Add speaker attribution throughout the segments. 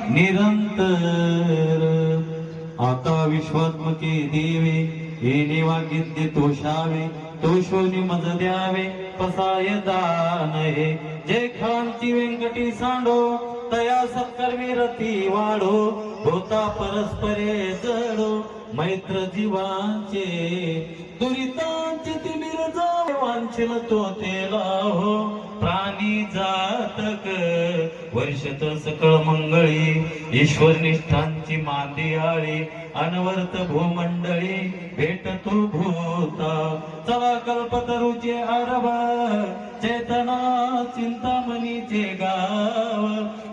Speaker 1: निरंतर आता विश्वात्मके देवे येणे वागिद्य तोषावे तोषोनी मज द्यावे पसाय दान हे जे खांची व्यंकटी सांडो तया सत्कर्मी रती वाढो होता परस्परे जडो मैत्र जीवांचे दुरितांचे तिमिर जावे वांछिल तो तेला हो प्राणी जातक वर्षत सकळ मंगळी ईश्वर निष्ठांची मांदियाळी अनवर्त भूमंडळी भेटतो भूता चला कल्पतरुचे आरभ चेतना चिंतामणीचे गाव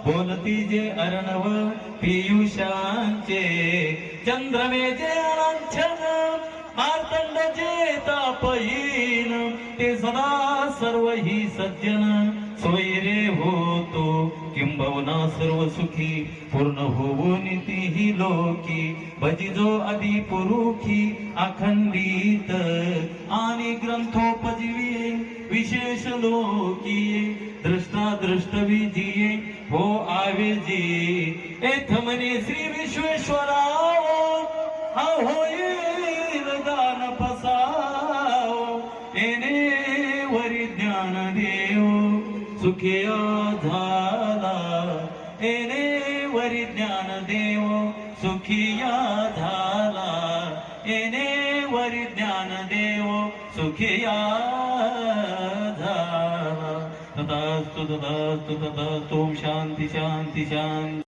Speaker 1: बोलती जे अर्णव पियुषांचे चंद्रमेचे अलांछन मार्तंड जे तापहीन ते सदा सर्व ही सज्जन सोयरे होतो किंबहुना सर्व सुखी पूर्ण होवो नीती ही लोकी भजिजो आदि पुरुखी अखंडित आणि ग्रंथोपजीवी विशेष लोकी दृष्टा दृष्टविजिये हो आवेजी एथमने श्री विश्वेश्वराव हा होईल दान पसाव येणे वरी ज्ञान देव सुखिया झाला येणे वरी ज्ञान देव सुखिया झाला येणे वरी ज्ञान देव सुखिया झाला तथास्तु तथास्तु तथास्तु शांती शांती शांती.